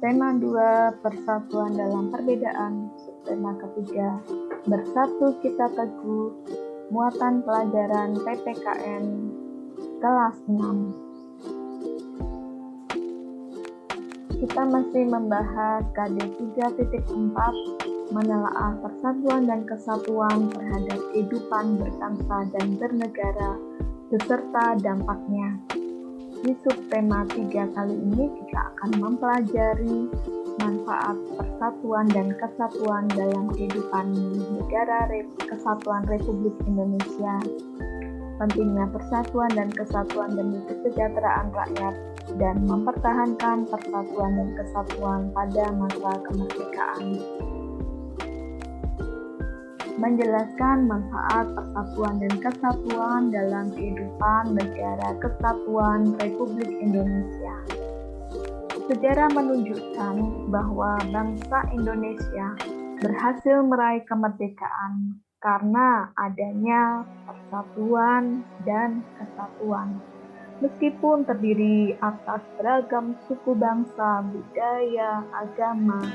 Tema 2, persatuan dalam perbedaan. Subtema ketiga, bersatu kita teguh. Muatan pelajaran PPKN kelas 6. Kita masih membahas KD 3.4, menelaah persatuan dan kesatuan terhadap kehidupan berbangsa dan bernegara beserta dampaknya. Di subtema 3 kali ini kita akan mempelajari manfaat persatuan dan kesatuan dalam kehidupan negara Kesatuan Republik Indonesia. Pentingnya persatuan dan kesatuan demi kesejahteraan rakyat dan mempertahankan persatuan dan kesatuan pada masa kemerdekaan. Menjelaskan manfaat persatuan dan kesatuan dalam kehidupan negara Kesatuan Republik Indonesia. Sejarah menunjukkan bahwa bangsa Indonesia berhasil meraih kemerdekaan karena adanya persatuan dan kesatuan. Meskipun terdiri atas beragam suku bangsa, budaya, agama,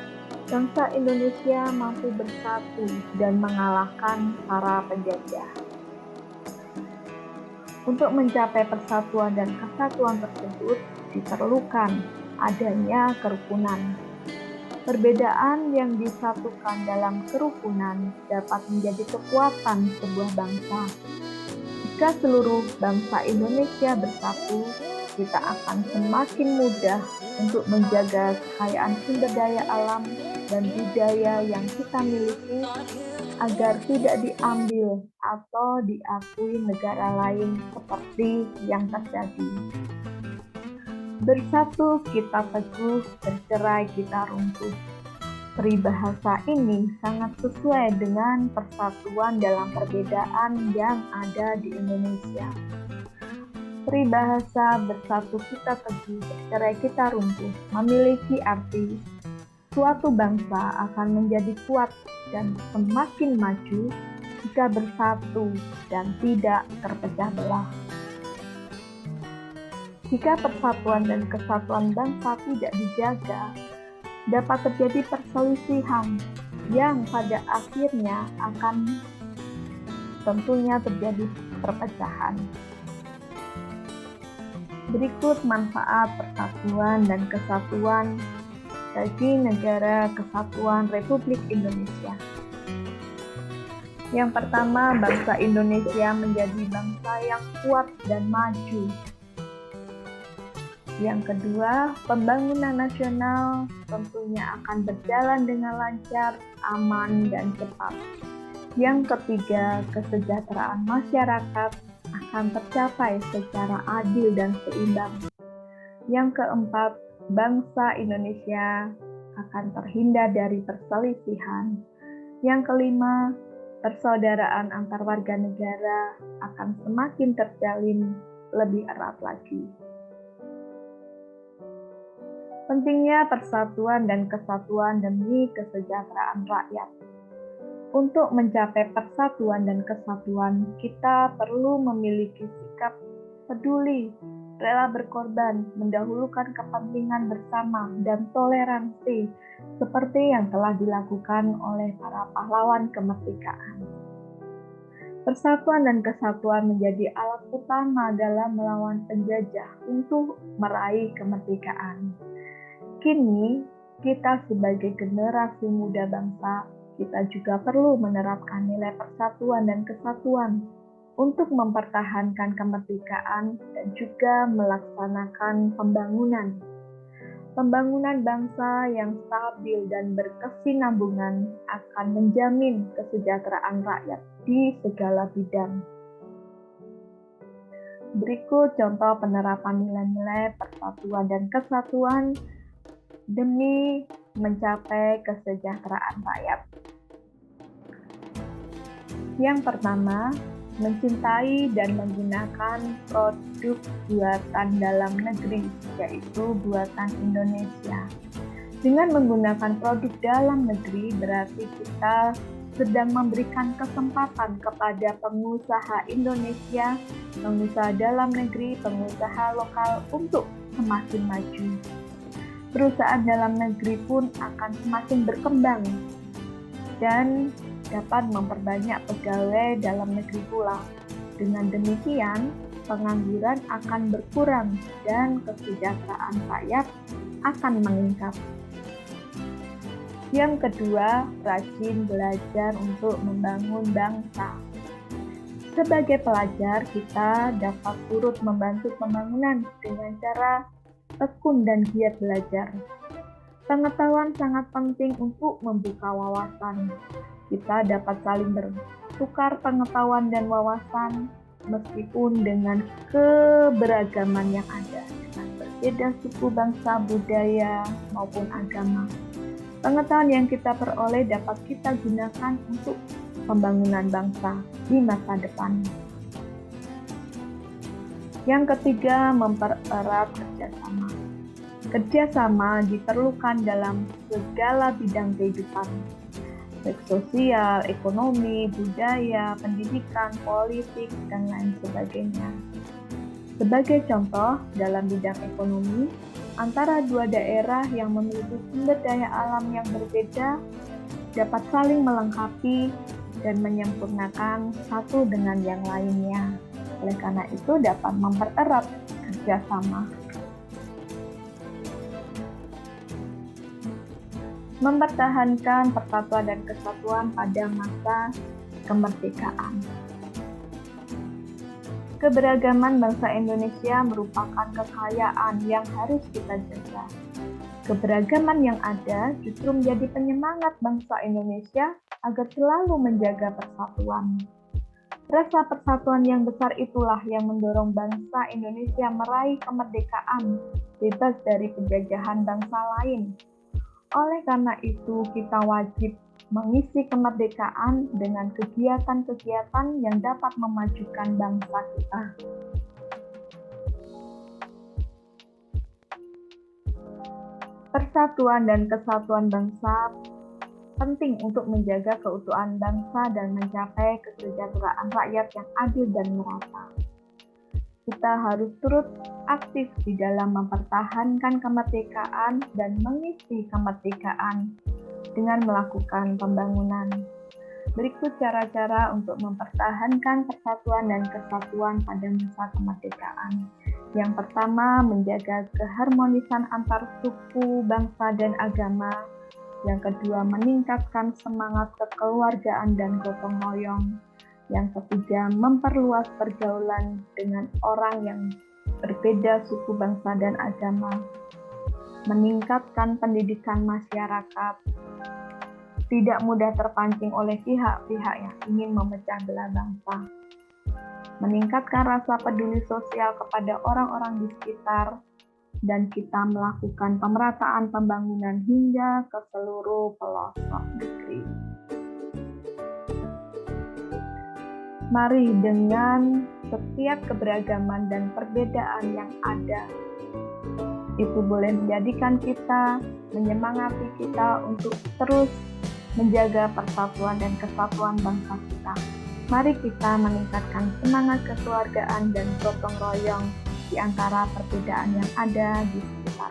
bangsa Indonesia mampu bersatu dan mengalahkan para penjajah. Untuk mencapai persatuan dan kesatuan tersebut diperlukan adanya kerukunan. Perbedaan yang disatukan dalam kerukunan dapat menjadi kekuatan sebuah bangsa. Jika seluruh bangsa Indonesia bersatu, kita akan semakin mudah untuk menjaga kekayaan sumber daya alam dan budaya yang kita miliki agar tidak diambil atau diakui negara lain seperti yang terjadi. Bersatu kita teguh, bercerai kita runtuh. Peribahasa ini sangat sesuai dengan persatuan dalam perbedaan yang ada di Indonesia. Peribahasa bersatu kita teguh, bercerai kita runtuh memiliki arti suatu bangsa akan menjadi kuat dan semakin maju jika bersatu dan tidak terpecah belah. Jika persatuan dan kesatuan bangsa tidak dijaga, dapat terjadi perselisihan yang pada akhirnya akan tentunya terjadi perpecahan. Berikut manfaat persatuan dan kesatuan bagi negara Kesatuan Republik Indonesia. Yang pertama, bangsa Indonesia menjadi bangsa yang kuat dan maju. Yang kedua, pembangunan nasional tentunya akan berjalan dengan lancar, aman, dan cepat. Yang ketiga, kesejahteraan masyarakat akan tercapai secara adil dan seimbang. Yang keempat, bangsa Indonesia akan terhindar dari perselisihan. Yang kelima, persaudaraan antar warga negara akan semakin terjalin lebih erat lagi. Pentingnya persatuan dan kesatuan demi kesejahteraan rakyat. Untuk mencapai persatuan dan kesatuan, kita perlu memiliki sikap peduli, rela berkorban, mendahulukan kepentingan bersama, dan toleransi, seperti yang telah dilakukan oleh para pahlawan kemerdekaan. Persatuan dan kesatuan menjadi alat utama dalam melawan penjajah untuk meraih kemerdekaan. Kini, kita sebagai generasi muda bangsa, kita juga perlu menerapkan nilai persatuan dan kesatuan untuk mempertahankan kemerdekaan dan juga melaksanakan pembangunan. Pembangunan bangsa yang stabil dan berkesinambungan akan menjamin kesejahteraan rakyat di segala bidang. Berikut contoh penerapan nilai-nilai persatuan dan kesatuan demi mencapai kesejahteraan rakyat. Yang pertama, mencintai dan menggunakan produk buatan dalam negeri, yaitu buatan Indonesia. Dengan menggunakan produk dalam negeri berarti kita sedang memberikan kesempatan kepada pengusaha Indonesia, pengusaha dalam negeri, pengusaha lokal untuk semakin maju. Perusahaan dalam negeri pun akan semakin berkembang dan dapat memperbanyak pegawai dalam negeri pula. Dengan demikian, pengangguran akan berkurang dan kesejahteraan rakyat akan meningkat. Yang kedua, rajin belajar untuk membangun bangsa. Sebagai pelajar, kita dapat turut membantu pembangunan dengan cara tekun dan giat belajar. Pengetahuan sangat penting untuk membuka wawasan. Kita dapat saling bertukar pengetahuan dan wawasan meskipun dengan keberagaman yang ada, dengan berbeda suku, bangsa, budaya, maupun agama. Pengetahuan yang kita peroleh dapat kita gunakan untuk pembangunan bangsa di masa depan. Yang ketiga, mempererat kerjasama. Kerjasama diperlukan dalam segala bidang kehidupan, baik sosial, ekonomi, budaya, pendidikan, politik, dan lain sebagainya. Sebagai contoh, dalam bidang ekonomi, antara dua daerah yang memiliki sumber daya alam yang berbeda dapat saling melengkapi dan menyempurnakan satu dengan yang lainnya. Oleh karena itu dapat mempererat kerjasama. Mempertahankan persatuan dan kesatuan pada masa kemerdekaan. Keberagaman bangsa Indonesia merupakan kekayaan yang harus kita jaga. Keberagaman yang ada justru menjadi penyemangat bangsa Indonesia agar selalu menjaga persatuan. Rasa persatuan yang besar itulah yang mendorong bangsa Indonesia meraih kemerdekaan, bebas dari penjajahan bangsa lain. Oleh karena itu, kita wajib mengisi kemerdekaan dengan kegiatan-kegiatan yang dapat memajukan bangsa kita. Persatuan dan kesatuan bangsa penting untuk menjaga keutuhan bangsa dan mencapai kesejahteraan rakyat yang adil dan merata. Kita harus turut aktif di dalam mempertahankan kemerdekaan dan mengisi kemerdekaan dengan melakukan pembangunan. Berikut cara-cara untuk mempertahankan persatuan dan kesatuan pada masa kemerdekaan. Yang pertama, menjaga keharmonisan antar suku, bangsa, dan agama. Yang kedua, meningkatkan semangat kekeluargaan dan gotong royong. Yang ketiga, memperluas pergaulan dengan orang yang berbeda suku, bangsa, dan agama. Meningkatkan pendidikan masyarakat. Tidak mudah terpancing oleh pihak-pihak yang ingin memecah belah bangsa. Meningkatkan rasa peduli sosial kepada orang-orang di sekitar, dan kita melakukan pemerataan pembangunan hingga ke seluruh pelosok negeri. Mari dengan setiap keberagaman dan perbedaan yang ada, itu boleh menjadikan kita, menyemangati kita untuk terus menjaga persatuan dan kesatuan bangsa kita. Mari kita meningkatkan semangat kekeluargaan dan gotong royong di antara perbedaan yang ada di sekitar